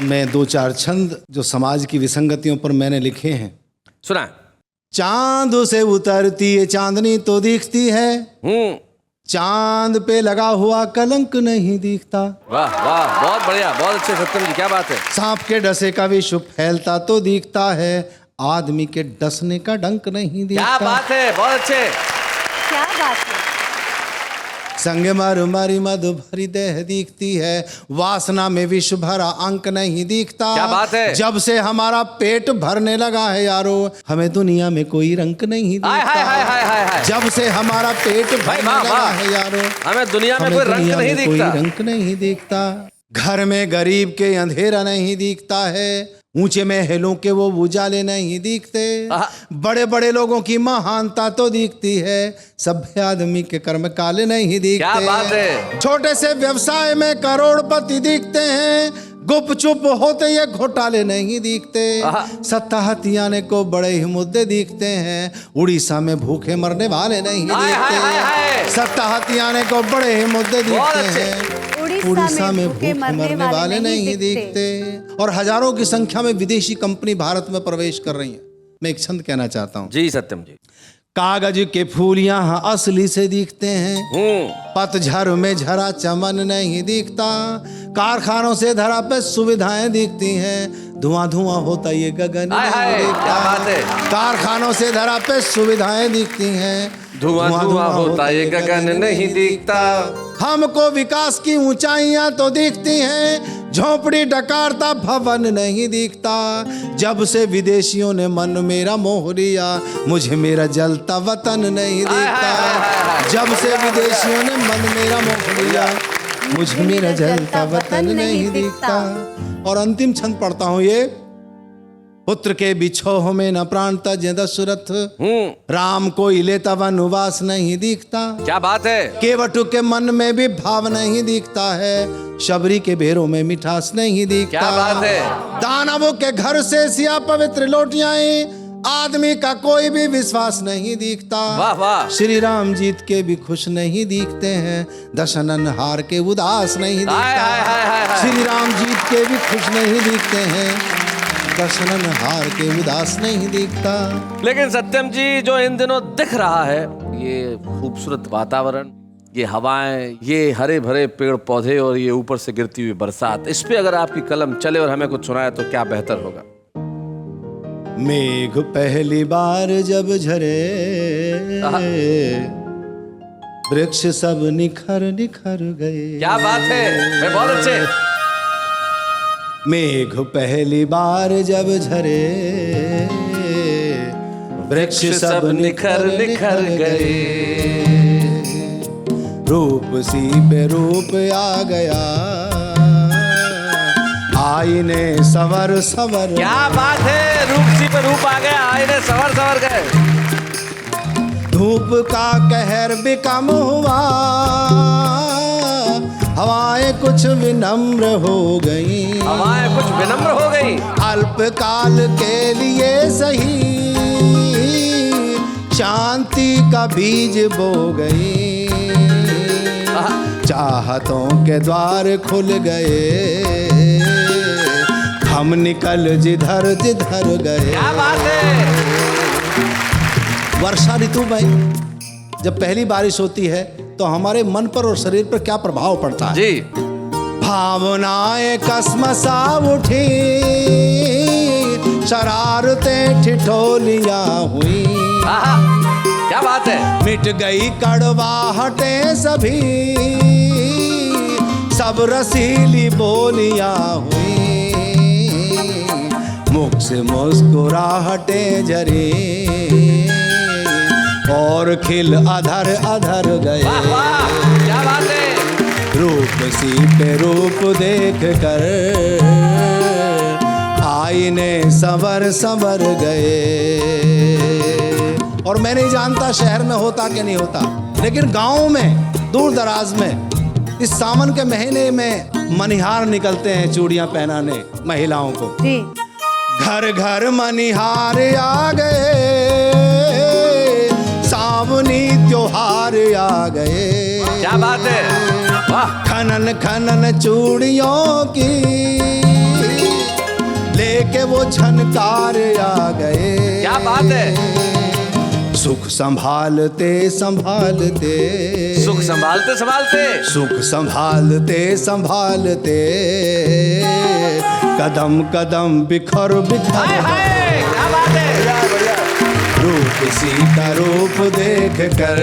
मैं दो चार छंद जो समाज की विसंगतियों पर मैंने लिखे हैं सुना। चांद से उतरती है चांदनी तो दिखती है, चांद पे लगा हुआ कलंक नहीं दिखता। वाह वाह, बहुत बढ़िया, बहुत अच्छे सत्यम जी, क्या बात है। सांप के डसे का विश्व फैलता तो दिखता है, आदमी के डसने का डंक नहीं दिखता। क्या बात है, बहुत अच्छे, क्या बात है। संग मर मरी मधु भरी देह दिखती है, वासना में विश्व भरा अंक नहीं दिखता। क्या बात है। जब से हमारा पेट भरने लगा है यारो, हमें दुनिया में कोई रंक नहीं दिखता। हाय हाय हाय हाय हाय। जब से हमारा पेट भरने वाह, लगा वाह। है यारो, हमें दुनिया में कोई रंग दुनिया नहीं में कोई दिखता। रंक नहीं दिखता। घर में गरीब के अंधेरा नहीं दिखता है, ऊंचे महलों के वो उजाले नहीं दिखते। बड़े बड़े लोगों की महानता तो दिखती है, सभ्य आदमी के कर्म काले नहीं दिखते। क्या बात है। छोटे से व्यवसाय में करोड़पति दिखते हैं, गुपचुप होते ये घोटाले नहीं दिखते। सत्ता हथियाने को बड़े ही मुद्दे दिखते हैं, उड़ीसा में भूखे मरने वाले नहीं दिखते। सत्ता हथियाने को बड़े ही मुद्दे दिखते हैं, उड़ीसा में भूखे मरने वाले नहीं दिखते। और हजारों की संख्या में विदेशी कंपनी भारत में प्रवेश कर रही है। मैं एक छंद कहना चाहता हूँ। जी सत्यम जी। कागज के फूल यहाँ असली से दिखते हैं, पतझड़ में झरा चमन नहीं दिखता। कारखानों से धरा पे सुविधाएं दिखती हैं, धुआं धुआं होता ये गगन नहीं दिखता। कारखानों से धरा पे सुविधाएं दिखती हैं, धुआं धुआं होता ये गगन नहीं दिखता। हमको विकास की ऊंचाइयां तो दिखती हैं, झोपड़ी डकारता भवन नहीं दिखता। जब से विदेशियों ने मन मेरा मोह लिया, मुझे मेरा जलता वतन नहीं दिखता। जब से विदेशियों ने मन मेरा मोह लिया, मुझे मेरा जलता वतन नहीं दिखता। और अंतिम छंद पढ़ता हूं ये। पुत्र के बिछोह में न प्राण तजे दशरथ, राम को लेता वनवास नहीं दिखता। क्या बात है। केवटु के मन में भी भाव नहीं दिखता है, शबरी के बेरों में मिठास नहीं दिखता। क्या बात है। दानवों के घर से सिया पवित्र लौटियां, आदमी का कोई भी विश्वास नहीं दिखता। वाह वाह। श्री राम जीत के भी खुश नहीं दिखते हैं, दशनन हार के उदास नहीं दिखता। श्री राम जीत के भी खुश नहीं दिखते हैं, दशनन हार के उदास नहीं दिखता। लेकिन सत्यम जी, जो इन दिनों दिख रहा है, ये खूबसूरत वातावरण, ये हवाएं, ये हरे भरे पेड़ पौधे और ये ऊपर से गिरती हुई बरसात, इस पे अगर आपकी कलम चले और हमें कुछ सुनाए तो क्या बेहतर होगा। मेघ पहली बार जब झरे, वृक्ष सब निखर निखर गए। क्या बात है, मैं बहुत अच्छे। मेघ पहली बार जब झरे, वृक्ष सब निखर निखर गए। रूप सी पे रूप आ गया, आईने सवर सवर। क्या बात है, रूप सी पे रूप आ गया, आईने सवर सवर गए। धूप का कहर भी कम हुआ, हवाएं कुछ विनम्र हो गई। हवाएं कुछ विनम्र हो गई। अल्पकाल के लिए सही, शांति का बीज बो गई। चाहतों के द्वार खुल गए, हम निकल जिधर जिधर गए। क्या बात है। वर्षा ऋतु में जब पहली बारिश होती है तो हमारे मन पर और शरीर पर क्या प्रभाव पड़ता है जी। भावनाएं कसमसा उठी, शरारतें ठिठोलियां हुई। क्या बात है। मिट गई कड़वाहटें सभी, सब रसीली बोलियां हुई। मुख से मुस्कुराहटें झरी, और खिल अधर अधर गए। क्या बात है। रूप सी पे रूप देख कर, आईने संवर संवर गए। और मैं नहीं जानता शहर में होता कि नहीं होता, लेकिन गाँव में दूर दराज में इस सावन के महीने में मनिहार निकलते हैं चूड़ियां पहनाने महिलाओं को। घर घर मनिहार आ गए, सावनी त्योहार आ गए। क्या बात है। वाह। खनन खनन चूड़ियों की, लेके वो झनकार आ गए। क्या बात है। सुख संभालते संभालते, सुख संभालते संभालते, सुख संभालते संभालते, कदम कदम बिखर बिखर, हाय हाय, क्या बात है। रूप किसी का रूप देख कर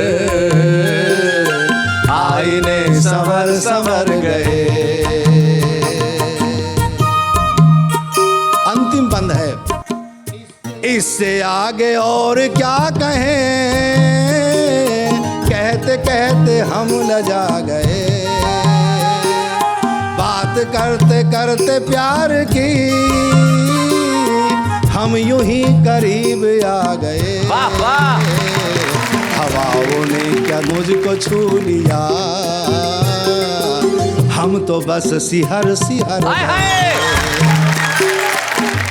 आईने संवर संवर गए। अंतिम बंद है। इससे आगे और क्या कहें, कहते कहते हम लजा गए। बात करते करते प्यार की हम यूं ही करीब आ गए। वाह वाह। हवाओं ने क्या मुझको छू लिया, हम तो बस सिहर सिहर। हाय हाय।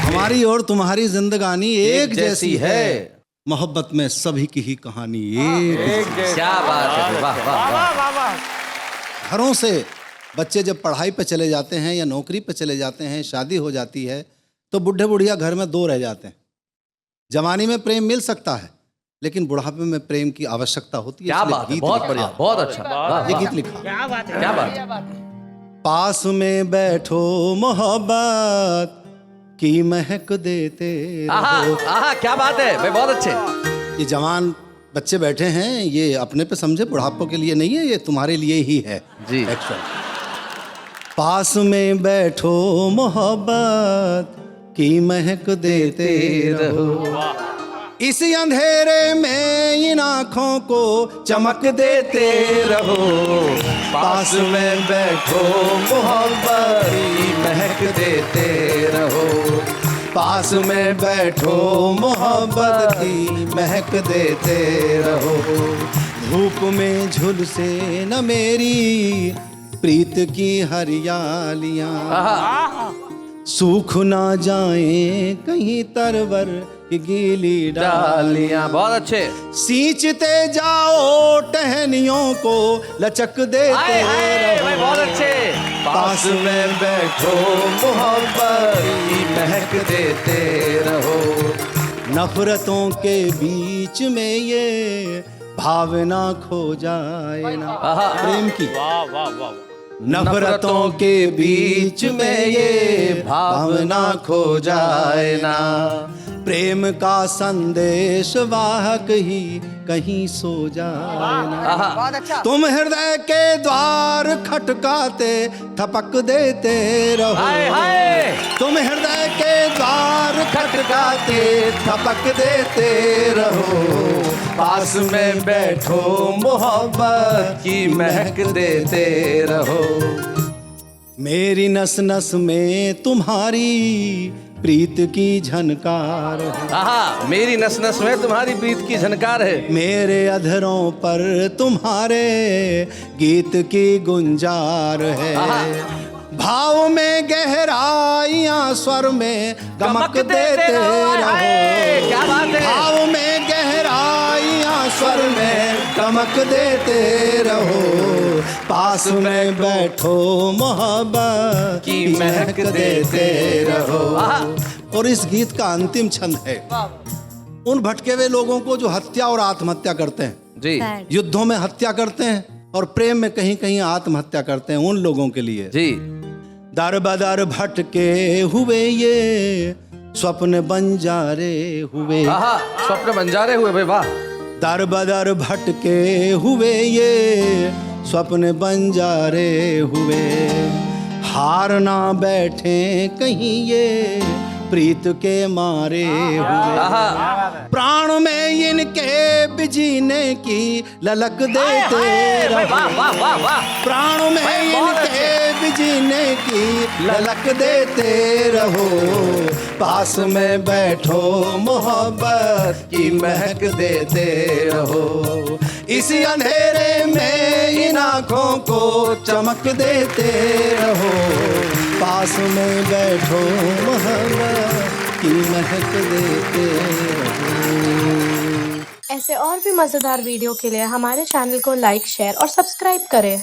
हमारी और तुम्हारी जिंदगानी एक जैसी है, मोहब्बत में सभी की ही कहानी एक। क्या बात है। वाह वाह वाह। घरों से बच्चे जब पढ़ाई पे चले जाते हैं या नौकरी पे चले जाते हैं, शादी हो जाती है, तो बुढ़े बुढ़िया घर में दो रह जाते हैं। जवानी में प्रेम मिल सकता है, लेकिन बुढ़ापे में प्रेम की आवश्यकता होती है। क्या बात है, बहुत बढ़िया, बहुत अच्छा। ये गीत लिखा। क्या बात है, क्या बात। पास में बैठो मोहब्बत की महक देते रहो। आहा, क्या बात है भाई, बहुत अच्छे। ये जवान बच्चे बैठे हैं, ये अपने पे समझे, बुढ़ापों के लिए नहीं है, ये तुम्हारे लिए ही है जी। पास में बैठो मोहब्बत की महक देते रहो, इस अंधेरे में इन आँखों को चमक देते रहो। पास में बैठो मोहब्बत की महक देते रहो, पास में बैठो मोहब्बत की महक देते रहो। धूप में झुलसे न मेरी प्रीत की हरियालियाँ, सूख ना जाए कहीं तरवर की गीली डालियाँ। बहुत अच्छे। सींचते जाओ टहनियों को लचक देते रहो। बहुत अच्छे। पास में बैठो मोहब्बत की महक देते रहो, नफरतों के बीच में ये भावना खो जाए ना। प्रेम की वाह वाह वाह। नफरतों के बीच में ये भावना खो जाए ना। प्रेम का संदेश वाहक ही कहीं सो जाए ना। तुम हृदय के द्वार खटकाते थपक देते रहो, तुम हृदय के द्वार खटकाते थपक देते रहो। पास में बैठो मोहब्बत की महक देते रहो। मेरी नस नस में तुम्हारी प्रीत की झनकार है, मेरी नस नस में तुम्हारी प्रीत की झनकार है। मेरे अधरों पर तुम्हारे गीत की गुंजार है। भाव में गहराइयां स्वर में गमक देते रहो। क्या बात है। भाव में गहराइयां स्वर में गमक देते रहो। पास में बैठो मोहब्बत की महक देते रहो। और इस गीत का अंतिम छंद है उन भटके हुए लोगों को जो हत्या और आत्महत्या करते हैं जी, युद्धों में हत्या करते हैं और प्रेम में कहीं कहीं आत्महत्या करते हैं, उन लोगों के लिए जी। दर बदर भटके हुए ये स्वप्न बंजारे हुए। स्वप्न बंजारे हुए भाई, वाह। दर बदर भटके हुए ये स्वप्न बंजारे हुए। हार ना बैठे कहीं ये प्रीत के मारे हुए। प्राण में इनके बिजीने की ललक देते रहो। प्राण में इनके बिजीने की ललक देते रहो। पास में बैठो मोहब्बत की महक देते रहो। इसी अंधेरे में इन आँखों को चमक देते रहो। पास में बैठो मोहब्बत की महक देते रहो। ऐसे और भी मज़ेदार वीडियो के लिए हमारे चैनल को लाइक, शेयर और सब्सक्राइब करें।